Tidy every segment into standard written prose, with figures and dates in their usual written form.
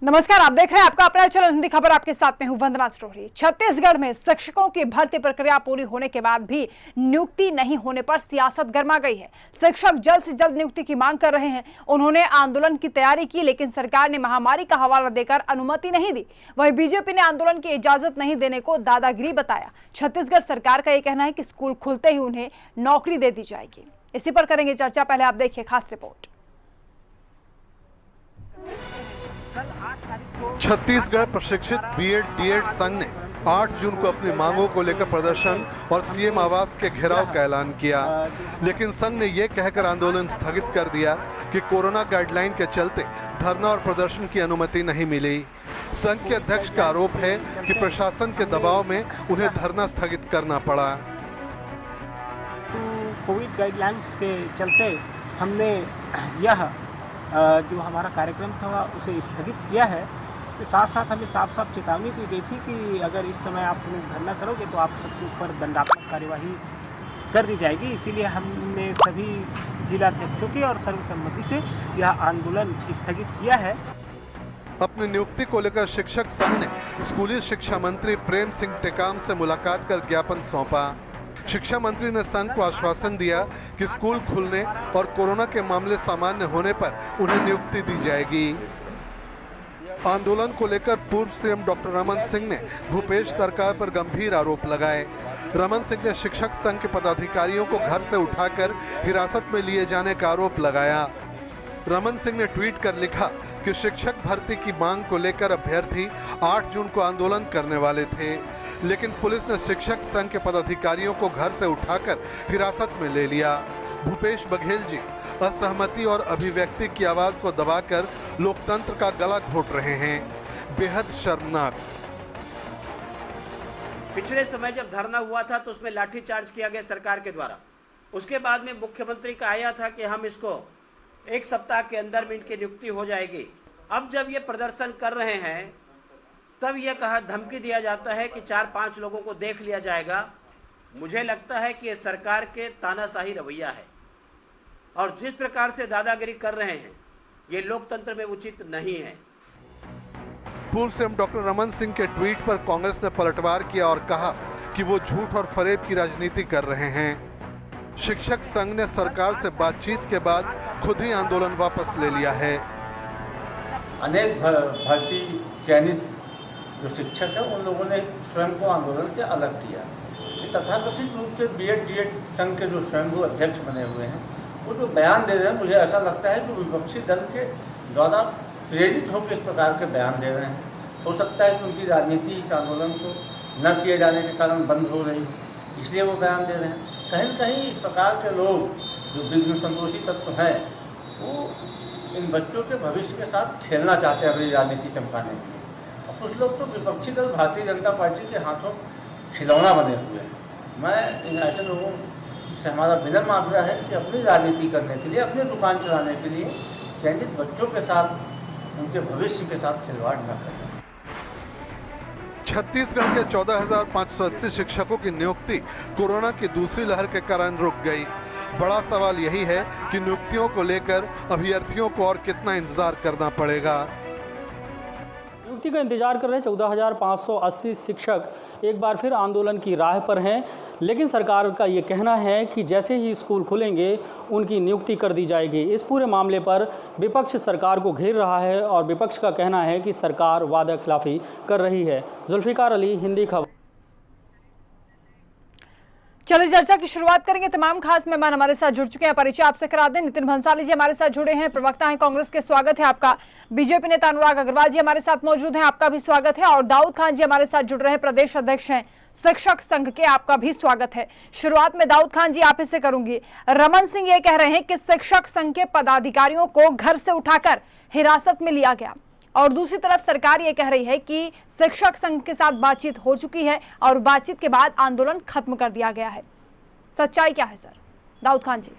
नमस्कार, आप देख रहे हैं आपका अपना चैनल हिंदी खबर। आपके साथ में हूं वंदना स्टोरी। छत्तीसगढ़ में शिक्षकों की भर्ती प्रक्रिया पूरी होने के बाद भी नियुक्ति नहीं होने पर सियासत गर्मा गई है। शिक्षक जल्द से जल्द नियुक्ति की मांग कर रहे हैं। उन्होंने आंदोलन की तैयारी की, लेकिन सरकार ने महामारी का हवाला देकर अनुमति नहीं दी। वहीं बीजेपी ने आंदोलन की इजाजत नहीं देने को दादागिरी बताया। छत्तीसगढ़ सरकार का यह कहना है कि स्कूल खुलते ही उन्हें नौकरी दे दी जाएगी। इसी पर करेंगे चर्चा। पहले आप देखिए खास रिपोर्ट। छत्तीसगढ़ प्रशिक्षित बीएड डीएड संघ ने 8 जून को अपनी मांगों को लेकर प्रदर्शन और सीएम आवास के घेराव का ऐलान किया, लेकिन संघ ने यह कहकर आंदोलन स्थगित कर दिया कि कोरोना गाइडलाइन के चलते धरना और प्रदर्शन की अनुमति नहीं मिली। संघ के अध्यक्ष का आरोप है कि प्रशासन के दबाव में उन्हें धरना स्थगित करना पड़ा। कोविड गाइडलाइंस के चलते हमने यह जो हमारा कार्यक्रम था उसे स्थगित किया है। इसके साथ साथ हमें साफ साफ चेतावनी दी गई थी कि अगर इस समय आप लोग धरना करोगे तो आप सबके ऊपर दंडात्मक कार्यवाही कर दी जाएगी। इसीलिए हमने सभी जिलाध्यक्षों की और सर्वसम्मति से यह आंदोलन स्थगित किया है। अपनी नियुक्ति को लेकर शिक्षक संघ ने स्कूली शिक्षा मंत्री प्रेम सिंह टेकाम से मुलाकात कर ज्ञापन सौंपा। शिक्षा मंत्री ने संघ को आश्वासन दिया कि स्कूल खुलने और कोरोना के मामले सामान्य होने पर उन्हें नियुक्ति दी जाएगी। आंदोलन को लेकर पूर्व सीएम डॉक्टर रमन सिंह ने भूपेश सरकार पर गंभीर आरोप लगाए। रमन सिंह ने शिक्षक संघ के पदाधिकारियों को घर से उठाकर हिरासत में लिए जाने का आरोप लगाया। रमन सिंह ने ट्वीट कर लिखा कि शिक्षक भर्ती की मांग को लेकर अभ्यर्थी 8 जून को आंदोलन करने वाले थे, लेकिन पुलिस ने शिक्षक संघ के पदाधिकारियों को घर से उठाकर हिरासत में ले लिया। भूपेश बघेल जी असहमति और अभिव्यक्ति की आवाज को दबाकर लोकतंत्र का गला घोट रहे हैं। बेहद शर्मनाक। पिछले समय जब धरना हुआ था तो उसमें लाठीचार्ज किया गया सरकार के द्वारा। उसके बाद में मुख्यमंत्री का आया था कि हम इसको 1 सप्ताह के अंदर में इनकी नियुक्ति हो जाएगी। अब जब ये प्रदर्शन कर रहे हैं तब यह कहा धमकी दिया जाता है कि 4-5 लोगों को देख लिया जाएगा। मुझे लगता है कि ये सरकार के तानाशाही रवैया है और जिस प्रकार से दादागिरी कर रहे हैं ये लोकतंत्र में उचित नहीं है। पूर्व सीएम डॉक्टर रमन सिंह के ट्वीट पर कांग्रेस ने पलटवार किया और कहा कि वो झूठ और फरेब की राजनीति कर रहे हैं। शिक्षक संघ ने सरकार से बातचीत के बाद खुद ही आंदोलन वापस ले लिया है। अनेक भर्ती चयनित जो शिक्षक है उन लोगों ने स्वयं को आंदोलन से अलग किया। तथाकथित रूप से बीएड डीएड संघ के जो स्वयं अध्यक्ष बने हुए हैं वो जो बयान दे रहे हैं, मुझे ऐसा लगता है कि विपक्षी दल के द्वारा प्रेरित होकर इस प्रकार के बयान दे रहे हैं। हो सकता है कि उनकी राजनीति इस आंदोलन को न किए जाने के कारण बंद हो रही, इसलिए वो बयान दे रहे हैं। कहीं न कहीं इस प्रकार के लोग जो विघ्न संतोषी तत्व हैं वो इन बच्चों के भविष्य के साथ खेलना चाहते हैं अपनी राजनीति चमकाने के लिए। और कुछ लोग तो विपक्षी दल भारतीय जनता पार्टी के हाथों खिलौना बने हुए हैं। मैं इन ऐसे लोगों से हमारा विनम्र आग्रह है कि अपनी राजनीति करने के लिए, अपनी दुकान चलाने के लिए चयनित बच्चों के साथ, उनके भविष्य के साथ खिलवाड़ न करें। छत्तीसगढ़ के 14,580 शिक्षकों की नियुक्ति कोरोना की दूसरी लहर के कारण रुक गई। बड़ा सवाल यही है कि नियुक्तियों को लेकर अभ्यर्थियों को और कितना इंतजार करना पड़ेगा। नियुक्ति का इंतजार कर रहे 14,580 शिक्षक एक बार फिर आंदोलन की राह पर हैं, लेकिन सरकार का ये कहना है कि जैसे ही स्कूल खुलेंगे उनकी नियुक्ति कर दी जाएगी। इस पूरे मामले पर विपक्ष सरकार को घेर रहा है और विपक्ष का कहना है कि सरकार वादा खिलाफी कर रही है। जुल्फिकार अली, हिंदी खबर। चलिए चर्चा की शुरुआत करेंगे। तमाम खास मेहमान हमारे साथ जुड़ चुके हैं। परिचय आपसे करा दें। नितिन भंसाली जी हमारे साथ जुड़े हैं, प्रवक्ता हैं कांग्रेस के, स्वागत है आपका। बीजेपी नेता अनुराग अग्रवाल जी हमारे साथ मौजूद हैं, आपका भी स्वागत है। और दाऊद खान जी हमारे साथ जुड़ रहे हैं, प्रदेश अध्यक्ष हैं शिक्षक संघ के, आपका भी स्वागत है। शुरुआत में दाऊद खान जी आप ही से करूंगी। रमन सिंह ये कह रहे हैं कि शिक्षक संघ के पदाधिकारियों को घर से उठाकर हिरासत में लिया गया, और दूसरी तरफ सरकार ये कह रही है कि शिक्षक संघ के साथ बातचीत हो चुकी है और बातचीत के बाद आंदोलन खत्म कर दिया गया है। सच्चाई क्या है सर? दाऊद खान जी।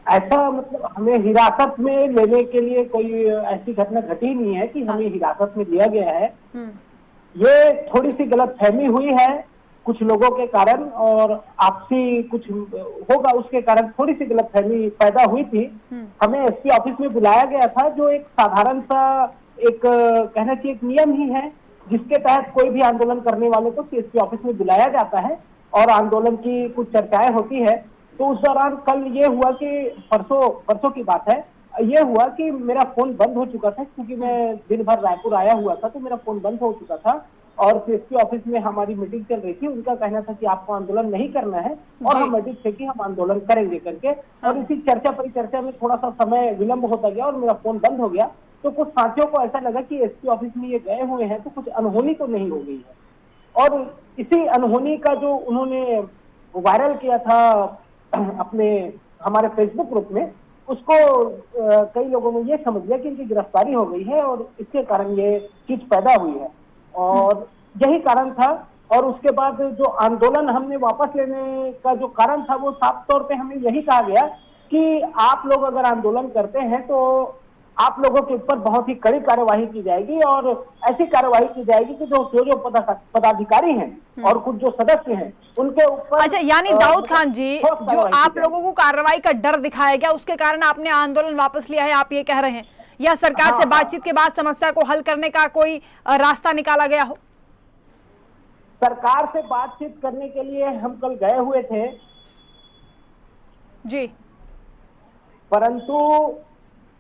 ऐसा मतलब हमें हिरासत में लेने के लिए कोई ऐसी घटना घटी नहीं है कि हमें हिरासत में लिया गया है। ये थोड़ी सी गलतफहमी हुई है कुछ लोगों के कारण, और आपसी कुछ होगा उसके कारण थोड़ी सी गलतफहमी पैदा हुई थी। हमें एसपी ऑफिस में बुलाया गया था, जो एक साधारण सा एक कहना चाहिए एक नियम ही है जिसके तहत कोई भी आंदोलन करने वाले को सीएसपी ऑफिस में बुलाया जाता है और आंदोलन की कुछ चर्चाएं होती है। तो उस दौरान कल ये हुआ कि परसों की बात है, ये हुआ कि मेरा फोन बंद हो चुका था क्योंकि मैं दिन भर रायपुर आया हुआ था, तो मेरा फोन बंद हो चुका था और सीएसपी ऑफिस में हमारी मीटिंग चल रही थी। उनका कहना था कि आपको आंदोलन नहीं करना है और हम मीटिंग थे कि हम आंदोलन करेंगे करके, और इसी चर्चा परिचर्चा में थोड़ा सा समय विलंब होता गया और मेरा फोन बंद हो गया। तो कुछ साथियों को ऐसा लगा कि एसपी ऑफिस में ये गए हुए हैं तो कुछ अनहोनी तो नहीं हो गई है, और इसी अनहोनी का जो उन्होंने वायरल किया था अपने हमारे फेसबुक ग्रुप में, उसको कई लोगों ने ये समझ लिया कि इनकी गिरफ्तारी हो गई है और इसके कारण ये चीज पैदा हुई है, और यही कारण था। और उसके बाद जो आंदोलन हमने वापस लेने का जो कारण था वो साफ तौर पे हमें यही कहा गया कि आप लोग अगर आंदोलन करते हैं तो आप लोगों के ऊपर बहुत ही कड़ी कार्यवाही की जाएगी, और ऐसी कार्यवाही की जाएगी कि जो पदाधिकारी हैं और कुछ जो सदस्य हैं उनके ऊपर। अच्छा, यानी दाऊद खान जी, जो आप लोगों को कार्रवाई का डर दिखाया गया उसके कारण आपने आंदोलन वापस लिया है, आप ये कह रहे हैं, या सरकार से बातचीत के बाद समस्या को हल करने का कोई रास्ता निकाला गया हो? सरकार से बातचीत करने के लिए हम कल गए हुए थे जी, परंतु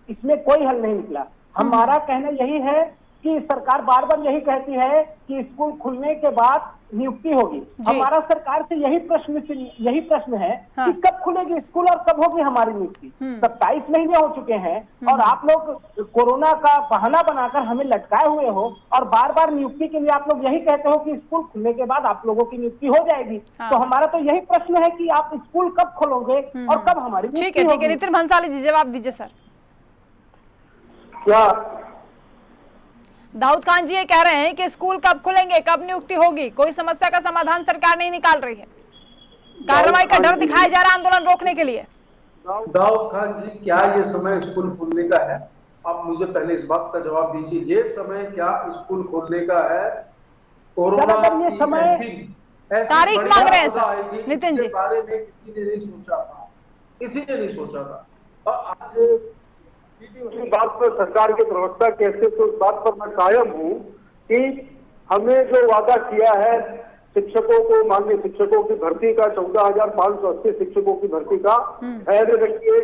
इसमें कोई हल नहीं निकला। हमारा कहना यही है कि सरकार बार बार यही कहती है कि स्कूल खुलने के बाद नियुक्ति होगी। हमारा सरकार से यही प्रश्न है कि कब खुलेगी स्कूल और कब होगी हमारी नियुक्ति। 27 महीने हो चुके हैं और आप लोग कोरोना का बहाना बनाकर हमें लटकाए हुए हो, और बार बार नियुक्ति के लिए आप लोग यही कहते हो कि स्कूल खुलने के बाद आप लोगों की नियुक्ति हो जाएगी। तो हमारा तो यही प्रश्न है कि आप स्कूल कब खोलोगे और कब हमारी नियुक्ति होगी। ठीक है, नितिन भंसाली जी जवाब दीजिए सर। क्या दाऊद खान जी ये कह रहे हैं कि स्कूल कब खुलेंगे, कब नियुक्ति होगी, कोई समस्या का समाधान सरकार नहीं निकाल रही है, कार्रवाई का डर दिखाया जा रहा है आंदोलन रोकने के लिए। दाऊद खान जी, क्या ये समय स्कूल खोलने का है? आप मुझे पहले इस बात का जवाब दीजिए, ये समय क्या स्कूल खोलने का है? कोरोना की ऐसी तारीख मांग रहे हैं सर नितिन जी, बारे में किसी ने नहीं सोचा था, और आज बात पर सरकार के प्रवक्ता कैसे, तो इस बात पर मैं कायम हूँ कि हमने जो वादा किया है शिक्षकों को, माननीय शिक्षकों की भर्ती का, 14,580 शिक्षकों की भर्ती का, धैर्य रखिए,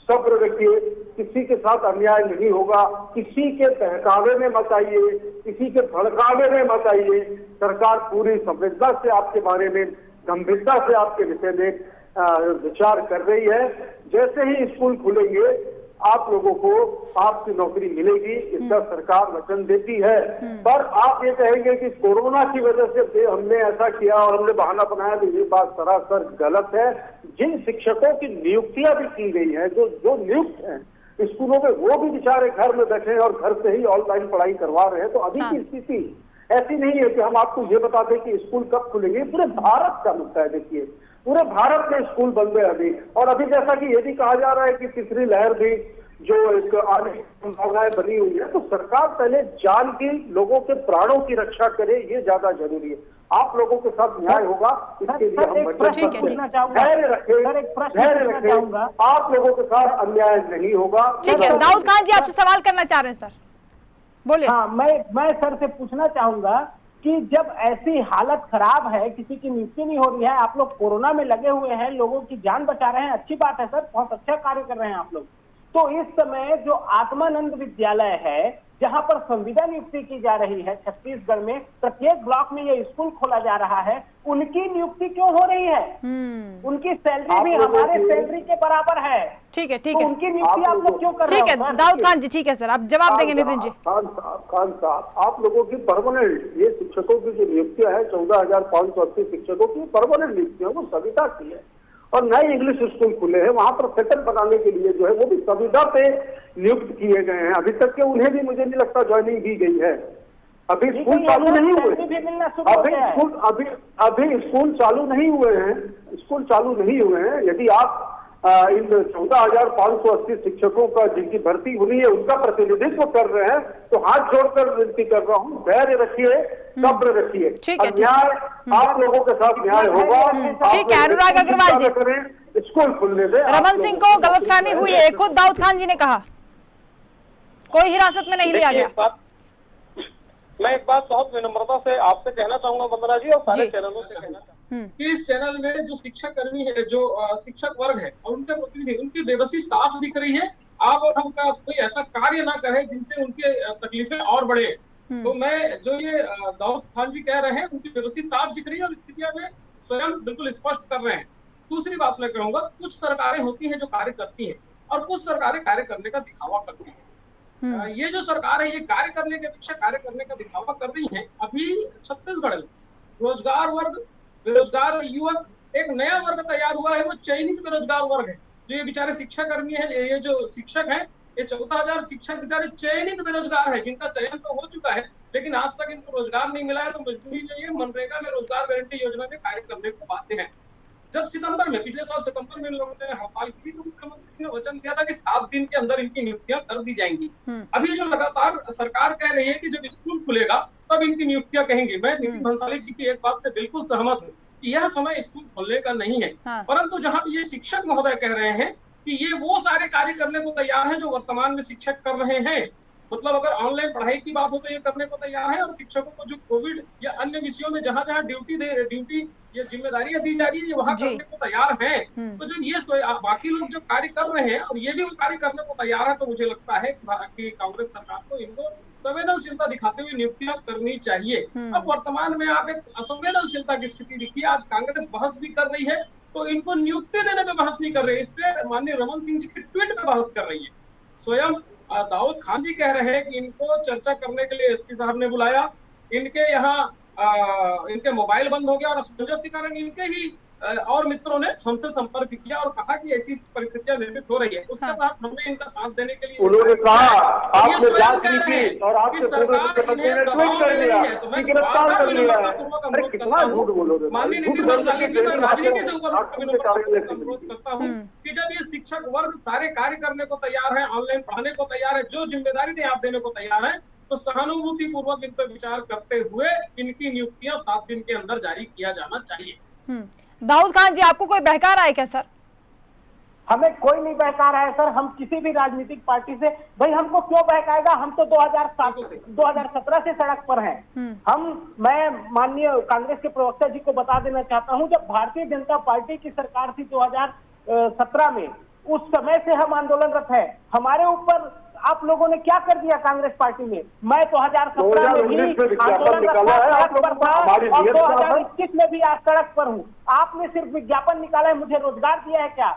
सब्र रखिए, किसी के साथ अन्याय नहीं होगा, किसी के बहकावे में मत आइए, किसी के भड़कावे में मत आइए। सरकार पूरी संवेदना से आपके बारे में, गंभीरता से आपके विषय में विचार कर रही है। जैसे ही स्कूल खुलेंगे आप लोगों को आपकी नौकरी मिलेगी, इसका सरकार वचन देती है। पर आप ये कहेंगे कि कोरोना की वजह से हमने ऐसा किया और हमने बहाना बनाया, तो ये बात सरासर गलत है। जिन शिक्षकों की नियुक्तियां भी की गई है, जो नियुक्त हैं स्कूलों में, वो भी बेचारे घर में बैठे हैं और घर से ही ऑनलाइन पढ़ाई करवा रहे हैं। तो अभी की स्थिति ऐसी नहीं है कि हम आपको ये बता दें कि स्कूल कब खुलेंगे। पूरे भारत का मुद्दा है, देखिए पूरे भारत में स्कूल बंद है अभी, और अभी जैसा कि ये भी कहा जा रहा है कि तीसरी लहर भी जो एक आने की संभावनाएं बनी हुई है, तो सरकार पहले जान की, लोगों के प्राणों की रक्षा करे, ये ज्यादा जरूरी है। आप लोगों के साथ न्याय होगा, इसके लिए हम धैर्य रखें, आप लोगों के साथ अन्याय नहीं होगा। ठीक है, दाऊद खान जी आपसे सवाल करना चाह रहे हैं सर, बोलिए। हाँ, मैं सर से पूछना चाहूंगा कि जब ऐसी हालत खराब है, किसी की नियुक्ति नहीं हो रही है, आप लोग कोरोना में लगे हुए हैं, लोगों की जान बचा रहे हैं, अच्छी बात है सर, बहुत अच्छा कार्य कर रहे हैं आप लोग। तो इस समय जो आत्मानंद विद्यालय है, जहां पर संविदा नियुक्ति की जा रही है, छत्तीसगढ़ में प्रत्येक ब्लॉक में ये स्कूल खोला जा रहा है, उनकी नियुक्ति क्यों हो रही है? उनकी सैलरी भी हमारे सैलरी के बराबर है। ठीक है, ठीक तो है, उनकी नियुक्ति आप लोग क्यों कर रहे हो? ठीक है दाऊद खान जी, ठीक है सर, आप जवाब देंगे नितिन जी। खान साहब, आप लोगों की परमानेंट ये शिक्षकों की जो नियुक्तियां है, 14,580 शिक्षकों की परमानेंट नियुक्तियां, वो संविदा की है, और नए इंग्लिश स्कूल खुले हैं, वहां पर सेटल बनाने के लिए जो है वो भी संविदा पे नियुक्त किए गए हैं। अभी तक के उन्हें भी मुझे नहीं लगता ज्वाइनिंग दी गई है। अभी स्कूल चालू नहीं हुए, अभी स्कूल चालू नहीं हुए हैं, स्कूल चालू नहीं हुए हैं। यदि आप इन 14,580 शिक्षकों का जिनकी भर्ती हुई है उनका प्रतिनिधित्व कर रहे हैं, तो हाथ जोड़कर विनती कर रहा हूँ, धैर्य रखिए, सब्र रखिए, न्याय आप लोगों के साथ न्याय होगा। ठीक है, अनुराग अग्रवाल जी, स्कूल खुलने से रमन सिंह को गलतफहमी हुई है, खुद दाऊद खान जी ने कहा। कोई हिरासत में नहीं लिया गया। मैं एक बात बहुत विनम्रता से आपसे कहना चाहूंगा वंदना जी, और सारे चैनलों से कहना चाहूंगा कि इस चैनल में जो शिक्षक कर्मी है, जो शिक्षक वर्ग है और उनके प्रतिनिधि, उनकी बेबसी साफ दिख रही है। आप और हम का कोई ऐसा कार्य ना करे जिनसे उनके तकलीफें और बढ़े। तो मैं जो ये दाऊद खान जी कह रहे हैं, उनकी बेबसी साफ दिख रही है और स्थितियां में स्वयं बिल्कुल स्पष्ट कर रहे हैं। दूसरी बात मैं कहूंगा, कुछ सरकारें होती हैं जो कार्य करती हैं और कुछ सरकारें कार्य करने का दिखावा करती हैं। ये जो सरकार है, ये कार्य करने के अपेक्षा कार्य करने का दिखावा कर रही है। अभी छत्तीसगढ़ में रोजगार वर्ग, बेरोजगार युवक, एक नया वर्ग तैयार हुआ है, वो चयनित बेरोजगार वर्ग है। जो ये बेचारे शिक्षा कर्मी है, ये जो शिक्षक है, ये 14,000 शिक्षक बेचारे चयनित बेरोजगार है, जिनका चयन तो हो चुका है लेकिन आज तक इनको रोजगार नहीं मिला है। तो मजबूरी में ये मनरेगा में रोजगार गारंटी योजना में कार्य करने को बाध्य है। जब सितंबर में, पिछले साल सितंबर में इन लोगों ने हड़ताल की तो मुख्यमंत्री ने वचन दिया था कि 7 दिन के अंदर इनकी नियुक्तियां कर दी जाएंगी। अभी जो लगातार सरकार कह रही है कि जब स्कूल खुलेगा तब इनकी नियुक्तियां कहेंगे। मैं नितिन भंसाली जी की एक बात से बिल्कुल सहमत हूँ कि यह समय स्कूल खोलने का नहीं है। परंतु जहाँ ये शिक्षक महोदय कह रहे हैं कि ये वो सारे कार्य करने को तैयार हैं जो वर्तमान में शिक्षक कर रहे हैं। मतलब अगर ऑनलाइन पढ़ाई की बात हो तो ये करने को तैयार है, और शिक्षकों को जो कोविड या अन्य विषयों में जहाँ जहाँ ड्यूटी ये जिम्मेदारियां दी जा रही है, वहाँ करने को तैयार है। तो जब ये बाकी लोग जब कार्य कर रहे हैं और ये भी कार्य करने को तैयार है, तो मुझे लगता है कि कांग्रेस सरकार को इनको संवेदनशीलता दिखाते हुए नियुक्तियां करनी चाहिए। अब वर्तमान में आप एक असंवेदनशीलता की स्थिति दिखी। आज कांग्रेस बहस भी कर रही है तो इनको नियुक्ति देने में बहस नहीं कर रही है, इस पे माननीय रमन सिंह जी के ट्वीट पे बहस कर रही है। स्वयं दाऊद खान जी कह रहे हैं कि इनको चर्चा करने के लिए एसपी साहब ने बुलाया, इनके यहाँ इनके मोबाइल बंद हो गया और असमंजस के कारण इनके ही और मित्रों ने हमसे संपर्क किया और कहा कि ऐसी परिस्थितियां निर्मित हो रही है। उसके बाद हमने इनका साथ देने के लिए उन्होंने कहा आपने जांच की थी और आपके सरकार इन्हें दबाव दे रही है। तो मैं गिरफ्तार कर लिया है। कितना झूठ बोलोगे माननीय नितिन भंसाली जी, मैं राजनीति से ऊपर अनुरोध करता हूँ कि जब ये शिक्षक वर्ग सारे कार्य करने को तैयार है, ऑनलाइन पढ़ाने को तैयार है, जो जिम्मेदारी आप देने को तैयार है, तो सहानुभूति पूर्वक इन पर विचार करते हुए इनकी नियुक्तियां 7 दिन के अंदर जारी किया जाना चाहिए। दाऊद खान जी, आपको कोई बहका रहा है क्या सर? हमें कोई नहीं बहका रहा है सर। हम किसी भी राजनीतिक पार्टी से, भाई हमको क्यों बहकाएगा? हम तो 2017 से सड़क पर हैं। मैं माननीय कांग्रेस के प्रवक्ता जी को बता देना चाहता हूं, जब भारतीय जनता पार्टी की सरकार थी 2017 में, उस समय से हम आंदोलनरत है। हमारे ऊपर आप लोगों ने क्या कर दिया कांग्रेस पार्टी में? मैं 2017 में भी सड़क पर था और 2021 में भी आज सड़क पर हूँ। आपने सिर्फ विज्ञापन निकाला है, मुझे रोजगार दिया है क्या?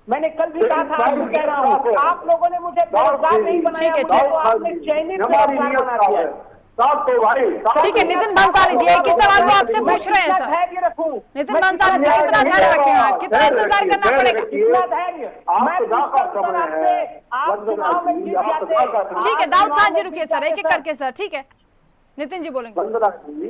मैंने कल भी कहा था, आज भी कह रहा हूँ, आप लोगों ने मुझे रोजगार नहीं बनाया, मुझे तो आपने चयनित रोजगार बना दिया है। ठीक है नितिन भंसाली जी, एक ही सवाल को आपसे पूछ रहे हैं सर। धैर्य रखूं नितिन भंसाली जी, कितना धैर्य रखेंगे? कितना इंतजार करना पड़ेगा? कितना धैर्य? मैं आप चुनाव में जीत जाते। ठीक है दाऊद खान जी, रुकिए सर, एक एक करके सर। ठीक है नितिन जी बोलेंगे। वंदना जी,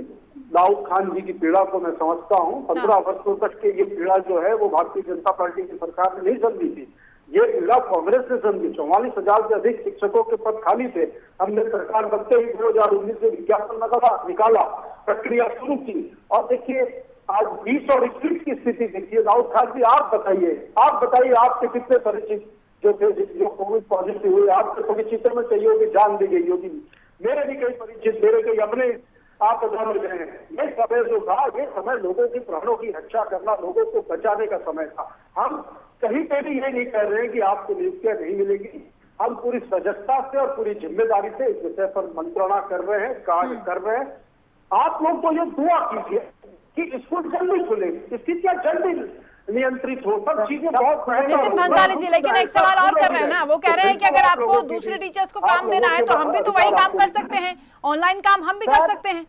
दाऊद खान जी की पीड़ा को मैं समझता हूँ। 15 वर्षों तक के ये पीड़ा जो है वो भारतीय जनता पार्टी की सरकार ने नहीं समझी थी। ये पीड़ा कांग्रेस ने समझी। 44,000 से अधिक शिक्षकों के पद खाली थे। हमने सरकार बनते ही 2019 में विज्ञापन निकाला, प्रक्रिया शुरू की, और देखिए आज 20 और 21 की स्थिति देखिए। दाऊद खान जी आप बताइए आपके कितने परिचित जो थे जो कोविड पॉजिटिव हुए, आपके परिचितों में चाहिए होगी, जान दी गई होगी। मेरे भी कई परिचित, मेरे कई अपने आप बता गए हैं। ये समय जो था, ये समय लोगों की प्राणों की रक्षा करना, लोगों को बचाने का समय था। हम कहीं पे भी ये नहीं कह रहे हैं कि आपको नियुक्तियां नहीं मिलेगी। हम पूरी सजगता से और पूरी जिम्मेदारी से इस विषय पर मंत्रणा कर रहे हैं, कार्य कर रहे हैं। आप लोग तो ये दुआ कीजिए कि स्कूल जल्दी खुले, स्थितियां जल्दी नियंत्रित हो, सब चीजें बहुत। नितिन भंसाली जी, लेकिन एक सवाल और कर रहे हैं ना, वो कह रहे हैं कि अगर आपको दूसरे टीचर्स को काम देना है तो हम भी तो वही काम कर सकते हैं, ऑनलाइन काम हम भी कर सकते हैं।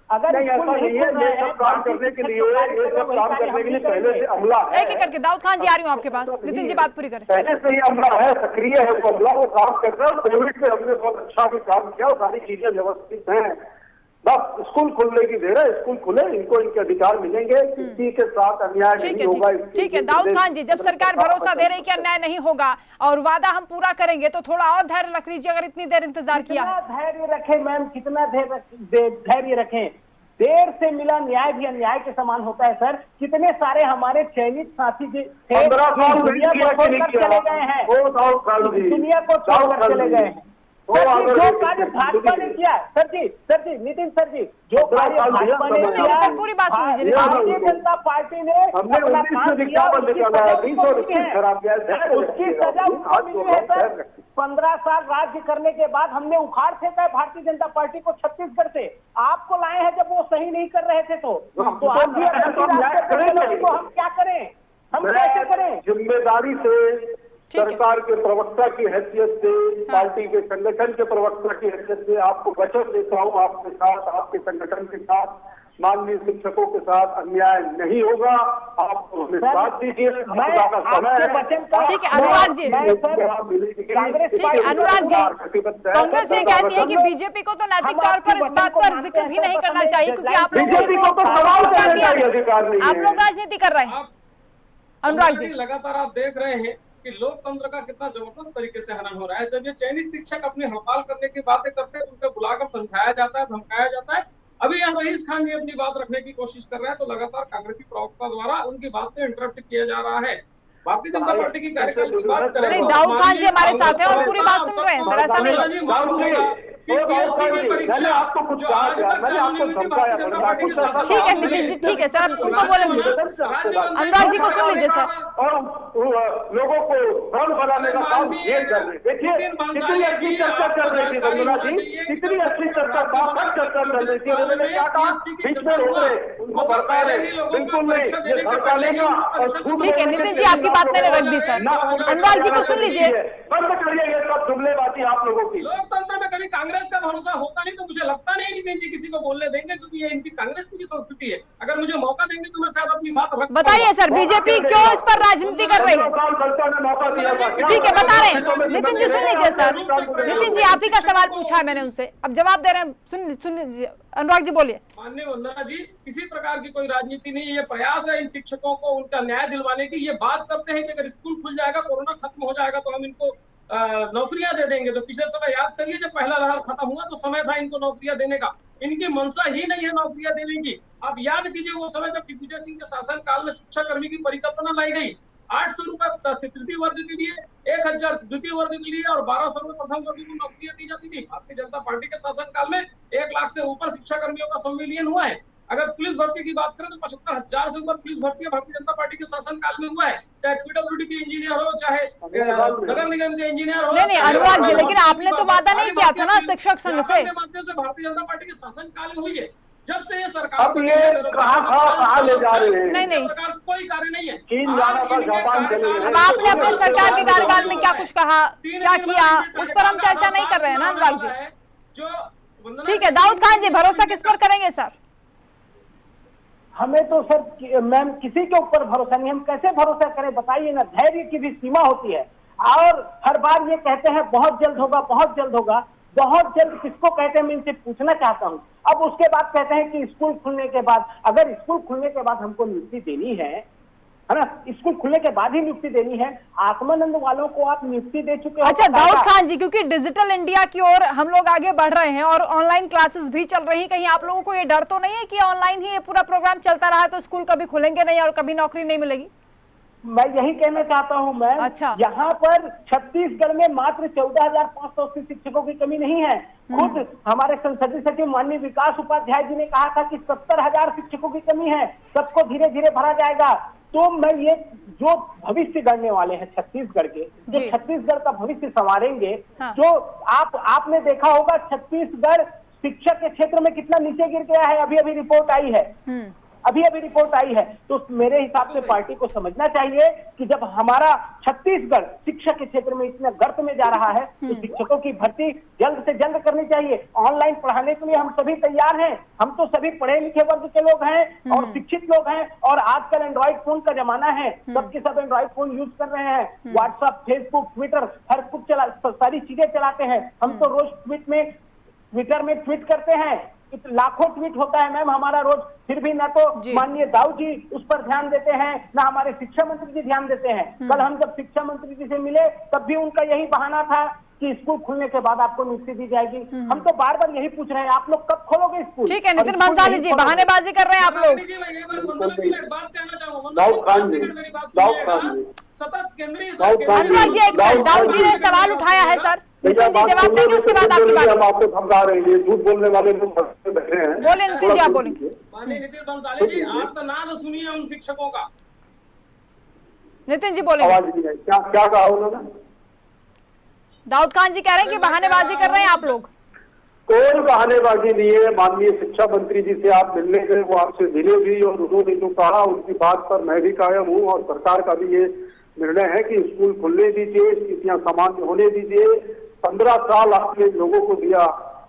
अगर नहीं ऐसा नहीं है, ये सब काम करने के लिए, ये सब काम करने के लिए पहले से अमला है। एक एक करके दाऊद खान जी आ रही हूँ आपके पास। नितिन जी बात पूरी करें। पहले से ही अमला है, सक्रिय है वो अमला, वो काम कर रहा है। कोविड में हमने बहुत अच्छा भी काम किया, सारी चीजें व्यवस्थित हैं। बस स्कूल खुलने की देर है, स्कूल खुले, इनको इनके अधिकार मिलेंगे, किसी के साथ अन्याय नहीं होगा। ठीक है दाऊद खान जी, जब सरकार भरोसा दे रही कि अन्याय नहीं होगा और वादा हम पूरा करेंगे, तो थोड़ा और धैर्य रख लीजिए। अगर इतनी देर इंतजार किया, धैर्य रखें मैम, कितना धैर्य रखें? देर से मिला न्याय भी अन्याय के समान होता है सर। कितने सारे हमारे चयनित साथी थे, दुनिया को छोड़कर चले गए हैं, दुनिया को छोड़कर चले गए हैं। जो कार्य भाजपा ने किया, सर जी नितिन सर जी, जो कार्य भाजपा ने किया, पूरी बात सुन लीजिए। भारतीय जनता पार्टी ने हमने 19 में दिखा पर निकाला, 20 खराब किया, उसकी सजा उसको मिली है सर। 15 साल राज्य करने के बाद हमने उखाड़ फेंका है भारतीय जनता पार्टी को छत्तीसगढ़ से। आपको लाए हैं जब वो सही नहीं कर रहे थे तो आप भी हम क्या करें, हम कैसे करें? जिम्मेदारी से सरकार के प्रवक्ता की हैसियत से, पार्टी के संगठन के प्रवक्ता की हैसियत से आपको वचन देता हूँ, आपके साथ, आपके संगठन के साथ, माननीय शिक्षकों के साथ अन्याय नहीं होगा। आप हमें साथ दीजिए। ठीक है अनुराग जी, अनुराग जी, कांग्रेस ये कहती है कि बीजेपी को तो नैतिक तौर पर इस बात पर जिक्र भी नहीं करना चाहिए क्योंकि आप लोग राजनीति कर रहे हैं। अनुराग जी, लगातार आप देख रहे हैं कि लोकतंत्र का कितना जबरदस्त तरीके से हनन हो रहा है। जब ये चयनित शिक्षक अपनी हड़ताल करने की बातें करते हैं तो उनको बुलाकर समझाया जाता है, धमकाया जाता है। अभी यहाँ रईस खान जी अपनी बात रखने की कोशिश कर रहे हैं तो लगातार कांग्रेसी प्रवक्ता द्वारा उनकी बात को इंटरप्ट किया जा रहा है। भारतीय जनता पार्टी की कार्यकाल की बात करें, दाऊद खान जी हमारे साथ हैं और पूरी बात सुन रहे हैं। सर ऐसा नहीं, ठीक है नितिन जी, ठीक है सर, आप उनको बोलेंगे। अनुराग जी को सुन लीजिए सर। और लोगों को भ्रम बनाने का काम ये कर रहे। देखिए कितनी अच्छी चर्चा चल रही थी वंदना जी, कितनी अच्छी चर्चा चल रही थी। उन्होंने क्या कहा, बीच में रोक रहे, उनको भड़का रहे। बिल्कुल नहीं, ये भड़का लेगा। ठीक है नितिन जी, आपकी बात मैंने रख दी सर। अनुराग जी को सुन लीजिए। बंद करिए ये सब जुमलेबाजी आप लोगों की। लोकतंत्र में कभी कांग्रेस का भरोसा होता नहीं तो मुझे लगता नहीं नितिन जी किसी को बोलने देंगे, क्योंकि ये इनकी कांग्रेस की भी संस्कृति है। अगर मुझे मौका देंगे तो मैं शायद अपनी बात रख। बताइए सर, बीजेपी क्यों इस पर राजनीति कर रही है? ठीक है बता रहे हैं नितिन जी, सुन लीजिए सर। नितिन जी, आप ही का सवाल पूछा है मैंने उनसे, अब जवाब दे रहे हैं, सुन लीजिए। अनुराग जी बोलिए। माननीय वंदना जी, किसी प्रकार की कोई राजनीति नहीं है, ये प्रयास है इन शिक्षकों को उनका न्याय दिलवाने की। ये बात करते हैं कि अगर स्कूल खुल जाएगा, कोरोना खत्म हो जाएगा तो हम इनको नौकरियां दे देंगे। तो पिछले समय याद करिए जब पहला लहर खत्म हुआ तो समय था इनको नौकरियां देने का। इनकी मंशा ही नहीं है नौकरियां देने की। आप याद कीजिए वो समय जब दिग्विजय सिंह के शासन काल में शिक्षा कर्मी की परिकल्पना लाई गई। 800 रुपए तृतीय वर्ग के लिए, 1000 द्वितीय वर्ग के लिए और 1200 रुपए प्रथम वर्ग को नौकरियां दी जाती थी। भारतीय जनता पार्टी के शासन काल में 1 लाख से ऊपर शिक्षा कर्मियों का संविलियन हुआ है। अगर पुलिस भर्ती की बात करें तो 75,000 से ऊपर पुलिस भर्ती भारतीय जनता पार्टी के शासन काल में हुआ है। चाहे पीडब्ल्यूडी के इंजीनियर हो, चाहे नगर निगम के इंजीनियर हो। नहीं अनुराग जी, लेकिन आपने तो वादा नहीं किया था ना शिक्षक संघ से। माध्यम से भारतीय जनता पार्टी के शासन काल में हुई है। जब से ये सरकार अब ये कहाँ ले जा रहे हैं? नहीं सरकार कोई कार्य नहीं है। चीन जाना था, जापान चले गए। अब आपने अपने सरकार के कार्यकाल में क्या कुछ कहा, क्या किया, उस पर हम चर्चा नहीं कर रहे हैं ना अनुराग जी। ठीक है दाऊद खान जी, भरोसा किस पर करेंगे सर? हमें तो सर मैम किसी के ऊपर भरोसा नहीं, हम कैसे भरोसा करें बताइए ना। धैर्य की भी सीमा होती है और हर बार ये कहते हैं बहुत जल्द होगा, बहुत जल्द होगा। बहुत जल्द किसको कहते हैं मैं इनसे पूछना चाहता हूँ। अब उसके बाद कहते हैं कि स्कूल खुलने के बाद, अगर स्कूल खुलने के बाद हमको नियुक्ति देनी है ना, स्कूल खुलने के बाद ही नियुक्ति देनी है। आत्मानंद वालों को आप नियुक्ति दे चुके हो। अच्छा दाऊद खान जी, क्योंकि डिजिटल इंडिया की ओर हम लोग आगे बढ़ रहे हैं और ऑनलाइन क्लासेस भी चल रही हैं, कहीं आप लोगों को ये डर तो नहीं है कि ऑनलाइन ही ये पूरा प्रोग्राम चलता रहा तो स्कूल कभी खुलेंगे नहीं और कभी नौकरी नहीं मिलेगी? मैं यही कहना चाहता हूं मैम। अच्छा। यहाँ पर छत्तीसगढ़ में मात्र 14,580 शिक्षकों की कमी नहीं है। खुद हमारे संसदीय सचिव माननीय विकास उपाध्याय जी ने कहा था कि 70,000 शिक्षकों की कमी है, सबको धीरे धीरे भरा जाएगा। तो मैं ये जो भविष्य गढ़ने वाले हैं छत्तीसगढ़ के, जो छत्तीसगढ़ का भविष्य संवारेंगे, जो आपने देखा होगा छत्तीसगढ़ शिक्षा के क्षेत्र में कितना नीचे गिर गया है। अभी अभी रिपोर्ट आई है, अभी रिपोर्ट आई है। तो मेरे हिसाब से पार्टी को समझना चाहिए कि जब हमारा छत्तीसगढ़ शिक्षा के क्षेत्र में इतना गर्त में जा रहा है तो शिक्षकों की भर्ती जल्द से जल्द करनी चाहिए। ऑनलाइन पढ़ाने के लिए हम सभी तैयार हैं, हम तो सभी पढ़े लिखे वर्ग के लोग हैं और शिक्षित लोग हैं। और आजकल एंड्रॉइड फोन का जमाना है, सबके सब एंड्रॉइड फोन यूज कर रहे हैं। व्हाट्सएप, फेसबुक, ट्विटर हर कुछ सारी चीजें चलाते हैं। हम तो रोज ट्विटर में ट्वीट करते हैं, लाखों ट्वीट होता है मैम हमारा रोज। फिर भी ना तो माननीय दाऊ जी उस पर ध्यान देते हैं, ना हमारे शिक्षा मंत्री जी ध्यान देते हैं। कल हम जब शिक्षा मंत्री जी से मिले तब भी उनका यही बहाना था कि स्कूल खुलने के बाद आपको नियुक्ति दी जाएगी। हम तो बार बार यही पूछ रहे हैं, आप लोग कब खोलोगे स्कूल? ठीक है नितिन भंसाली जी, बहानेबाजी कर रहे हैं आप लोग। अनुराग जी ने सवाल उठाया है सर, भैया नितिन जी जवाब देंगे, उसके बाद आपकी बात। हम आपको धमका रहे हैं, झूठ बोलने वाले लोग बैठे हैं। बोले नितिन जी, आप बोलेंगे। माननीय नितिन भंसाली जी, आप तो नाम सुनिए उन शिक्षकों का। नितिन जी बोलेंगे। आवाज नहीं आई, क्या कहा उन्होंने? दाऊद खान जी कह रहे हैं कि बहानेबाजी कर रहे हैं आप लोग। कोई बहानेबाजी नहीं है। माननीय शिक्षा मंत्री जी से आप मिलने गए, वो आपसे मिले भी और उन्होंने जो कहा उनकी बात पर मैं भी कायम हूँ और सरकार का भी ये निर्णय है कि स्कूल खुलने दीजिए, स्थितियां सामान्य होने दीजिए। 15 साल आपने लोगों को दिया,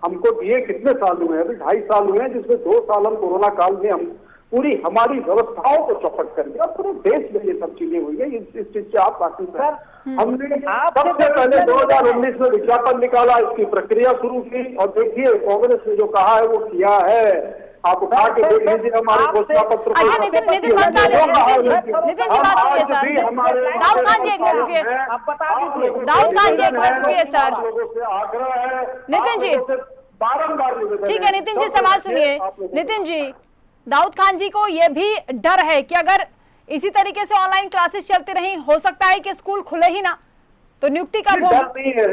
हमको दिए कितने साल हुए? अभी 2.5 साल हुए हैं, जिसमें 2 साल हम कोरोना काल में हम पूरी हमारी व्यवस्थाओं को चौपट कर दिया। पूरे देश में ये सब चीजें हुई है, इस चीज से आप वाकिफ हैं। हमने सबसे पहले 2019 में विज्ञापन निकाला, इसकी प्रक्रिया शुरू की और देखिए कांग्रेस ने जो कहा है वो किया है। आप उठा के देख लीजिए हमारे घोषणा पत्र को। अच्छा नितिन जी बात सुनिए सर। दाऊद खान जी एक मिनट रुकिए, दाऊद खान जी एक मिनट रुकिए सर। नितिन जी बारंबार ठीक है, नितिन जी सवाल सुनिए। नितिन जी, दाऊद खान जी को ये भी डर है कि अगर इसी तरीके से ऑनलाइन क्लासेस चलती रही, हो सकता है कि स्कूल खुले ही ना, तो नियुक्ति कब होगी? डर नहीं है,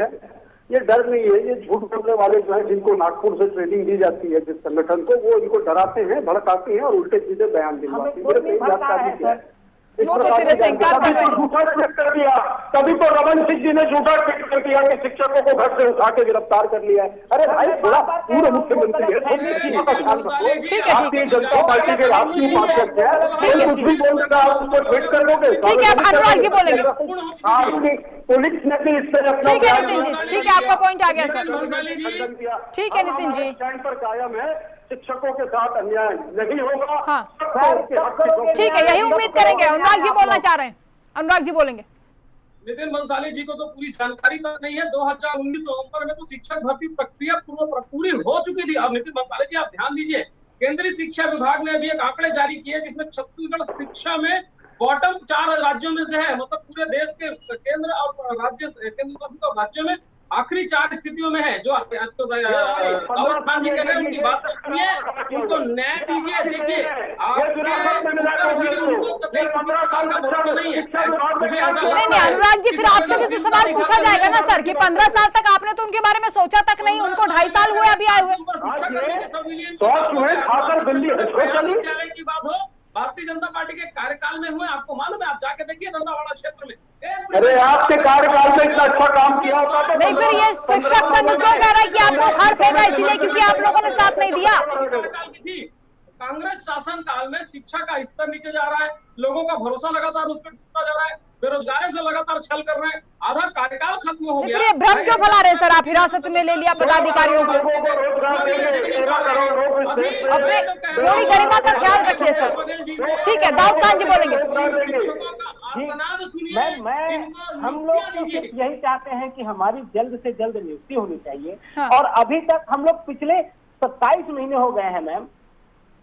ये डर नहीं है, ये झूठ बोलने वाले जो है, जिनको नागपुर से ट्रेनिंग दी जाती है जिस संगठन को, वो इनको डराते हैं, भड़काते हैं और उल्टे सीधे बयान दिलवाते हैं। वो तो सिरे से इनकार कर रहे हैं। झूठा ट्वीट कर दिया, तभी तो रमन सिंह जी ने झूठा ट्वीट कर दिया कि शिक्षकों को घर से उठा के गिरफ्तार कर लिया है। अरे भाई थोड़ा पूर्व मुख्यमंत्री है, भारतीय जनता पार्टी के राष्ट्रीय उपाध्यक्ष है, कुछ भी बोल देगा आप उसको ट्वीट कर दोगे। ठीक है, अब अनुराग जी बोलेंगे। पुलिस ने भी इस तरह अपना ठीक है नितिन जी, ठीक है, आपका पॉइंट आ गया सर। ठीक है नितिन जी, स्टैंड पर कायम है, शिक्षकों के साथ अन्याय नहीं होगा। हाँ ठीक है, यही उम्मीद करेंगे। अनुराग जी बोलना चाह रहे हैं, अनुराग जी बोलेंगे। नितिन भंसाली जी को तो पूरी जानकारी तक नहीं है। 2019 नवंबर में तो शिक्षक भर्ती प्रक्रिया पूरी हो चुकी थी। अब नितिन भंसाली जी आप ध्यान दीजिए, केंद्रीय शिक्षा विभाग ने अभी एक आंकड़े जारी किए जिसमें छत्तीसगढ़ शिक्षा में बॉटम 4 राज्यों में से है। मतलब पूरे देश के केंद्र और राज्य केंद्र शासित राज्यों में आखिरी 4 स्थितियों में है। जो दाऊद खान जी कह रहे हैं उनकी बात तो सुनिए, उनको न्याय दीजिए। देखिए नहीं अनुराग जी, फिर आपसे भी तो सवाल पूछा जाएगा ना सर कि 15 साल तक आपने तो उनके बारे में सोचा तक नहीं, उनको 2.5 साल हुए अभी आए हुए। की बात हो, भारतीय जनता पार्टी के कार्यकाल में हुए, आपको मालूम है, आप जाके देखिए दंतावाड़ा क्षेत्र में। अरे आपके कार्यकाल में इतना अच्छा काम किया होता तो नहीं, फिर ये शिक्षक संघ क्यों कह रहा है कि आपको घर फेंका? इसलिए क्योंकि आप लोगों ने साथ नहीं दिया। कांग्रेस शासन काल में शिक्षा का स्तर नीचे जा रहा है, लोगों का भरोसा लगातार उस पर टूटता जा रहा है, बेरोजगारी से लगातार छल कर रहे हैं, आधा कार्यकाल खत्म हो गया। फिर ये भ्रम क्यों फैला रहे सर? आप हिरासत में ले लिया पदाधिकारियों को। अपने थोड़ी गरिमा का ख्याल रखिए सर। ठीक है, दाऊद खान जी बोलेंगे। हम लोग तो यही चाहते हैं कि हमारी जल्द से जल्द नियुक्ति होनी चाहिए। हाँ। और अभी तक हम लोग पिछले 27 महीने हो गए हैं मैम।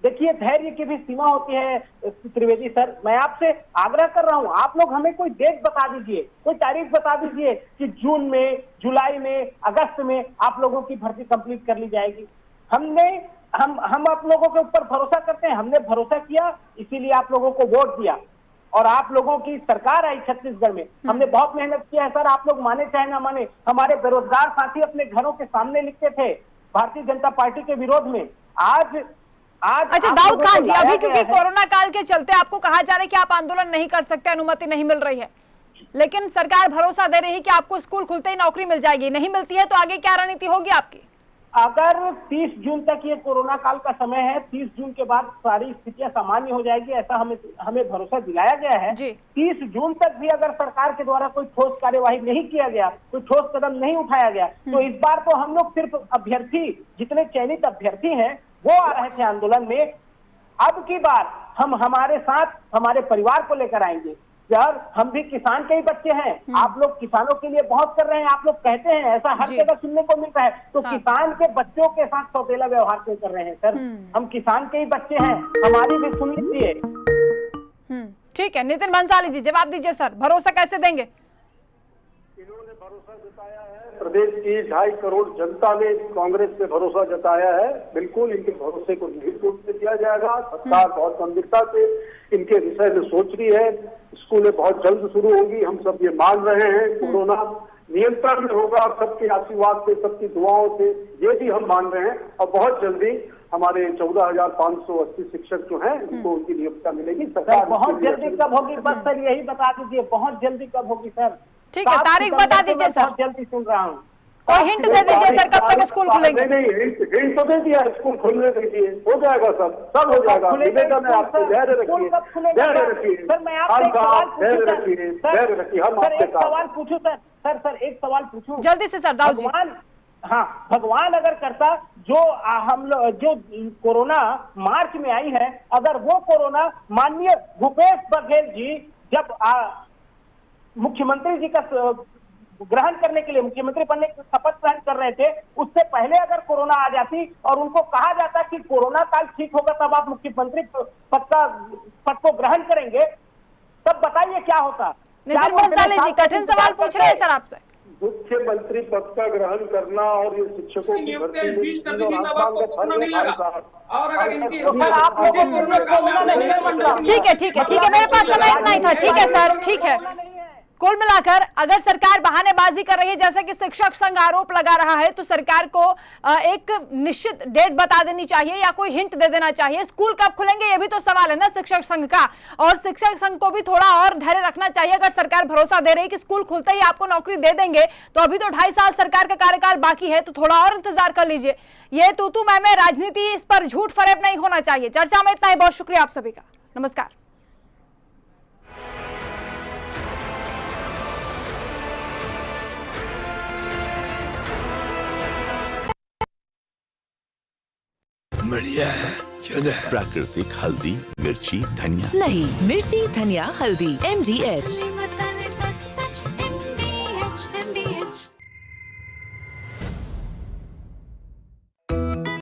देखिए धैर्य की भी सीमा होती है त्रिवेदी सर। मैं आपसे आग्रह कर रहा हूं, आप लोग हमें कोई डेट बता दीजिए, कोई तारीख बता दीजिए कि जून में, जुलाई में, अगस्त में आप लोगों की भर्ती कंप्लीट कर ली जाएगी। हम आप लोगों के ऊपर भरोसा करते हैं, हमने भरोसा किया, इसीलिए आप लोगों को वोट दिया और आप लोगों की सरकार आई छत्तीसगढ़ में। हमने बहुत मेहनत किया है सर, आप लोग माने चाहे ना माने। हमारे बेरोजगार साथी अपने घरों के सामने लिखते थे भारतीय जनता पार्टी के विरोध में। आज अच्छा दाऊद खान जी, अभी क्योंकि कोरोना काल के चलते आपको कहा जा रहा है कि आप आंदोलन नहीं कर सकते, अनुमति नहीं मिल रही है, लेकिन सरकार भरोसा दे रही है कि आपको स्कूल खुलते ही नौकरी मिल जाएगी। नहीं मिलती है तो आगे क्या रणनीति होगी आपकी? अगर 30 जून तक ये कोरोना काल का समय है, 30 जून के बाद सारी स्थितियां सामान्य हो जाएगी, ऐसा हमें भरोसा दिलाया गया है। 30 जून तक भी अगर सरकार के द्वारा कोई ठोस कार्यवाही नहीं किया गया, कोई ठोस कदम नहीं उठाया गया, तो इस बार तो हम लोग सिर्फ अभ्यर्थी, जितने चयनित अभ्यर्थी हैं वो आ रहे थे आंदोलन में। अब की बार हम हमारे साथ हमारे परिवार को लेकर आएंगे। यार हम भी किसान के ही बच्चे हैं, आप लोग किसानों के लिए बहुत कर रहे हैं, आप लोग कहते हैं, ऐसा हर जगह सुनने को मिलता है। तो किसान के बच्चों के साथ सौतेला व्यवहार क्यों कर रहे हैं सर? हम किसान के ही बच्चे हैं, हमारी भी सुन लीजिए। ठीक है, नितिन भंसाली जी जवाब दीजिए सर, भरोसा कैसे देंगे? इन्होंने भरोसा जताया है, प्रदेश की 2.5 करोड़ जनता ने कांग्रेस पे भरोसा जताया है। बिल्कुल इनके भरोसे को नहीं टूटने दिया जाएगा। सरकार बहुत गंभीरता से इनके विषय में सोच रही है। स्कूलें बहुत जल्द शुरू होगी, हम सब ये मान रहे हैं। कोरोना नियंत्रण में होगा, सबके आशीर्वाद से, सबकी दुआओं से, ये भी हम मान रहे हैं। और बहुत जल्दी हमारे 14,580 शिक्षक जो हैं उनको उनकी नियुक्ति मिलेगी। सरकार बहुत जल्दी कब होगी, बस सर यही बता दीजिए, बहुत जल्दी कब होगी सर? ठीक है, तारीख बता दीजिए सर। बहुत जल्दी सुन रहा हूँ, कोई हिंट दे दीजिए सर, कब तक स्कूल खुलेंगे? नहीं, हिंट तो दे दिया, स्कूल खुलने दीजिए, हो जाएगा सब हो जाएगा। निवेदन है आपसे, धैर्य रखिए, धैर्य रखिए सर। मैं आपसे एक सवाल पूछूं, धैर्य रखिए, हम आपके एक सवाल पूछूं सर, एक सवाल पूछूं जल्दी से सर। दाऊ जी, भगवान अगर करता जो हम लोग जो कोरोना मार्च में आई है, अगर वो कोरोना माननीय भूपेश बघेल जी जब मुख्यमंत्री जी का ग्रहण करने के लिए, मुख्यमंत्री बनने की शपथ ग्रहण कर रहे थे, उससे पहले अगर कोरोना आ जाती और उनको कहा जाता कि कोरोना काल ठीक होगा तब आप मुख्यमंत्री पद को ग्रहण करेंगे, तब बताइए क्या होता? नितिन भंसाली जी कठिन सवाल पूछ रहे हैं सर आपसे। मुख्यमंत्री पद का ग्रहण करना और ये शिक्षकों की भर्ती ठीक है, मेरे पास समय इतना ही था। ठीक है सर, ठीक है। कुल मिलाकर अगर सरकार बहानेबाजी कर रही है, जैसा कि शिक्षक संघ आरोप लगा रहा है, तो सरकार को एक निश्चित डेट बता देनी चाहिए या कोई हिंट दे देना चाहिए। स्कूल कब खुलेंगे ये भी तो सवाल है ना शिक्षक संघ का, और शिक्षक संघ को भी थोड़ा और धैर्य रखना चाहिए। अगर सरकार भरोसा दे रही है कि स्कूल खुलते ही आपको नौकरी दे देंगे, तो अभी तो 2.5 साल सरकार का कार्यकाल बाकी है, तो थोड़ा और इंतजार कर लीजिए। ये तू मैं राजनीति, इस पर झूठ फरेब नहीं होना चाहिए। चर्चा में इतना ही, बहुत शुक्रिया आप सभी का, नमस्कार। बढ़िया है, क्यों है? प्राकृतिक हल्दी, मिर्ची, धनिया नहीं, मिर्ची, धनिया, हल्दी, MDH।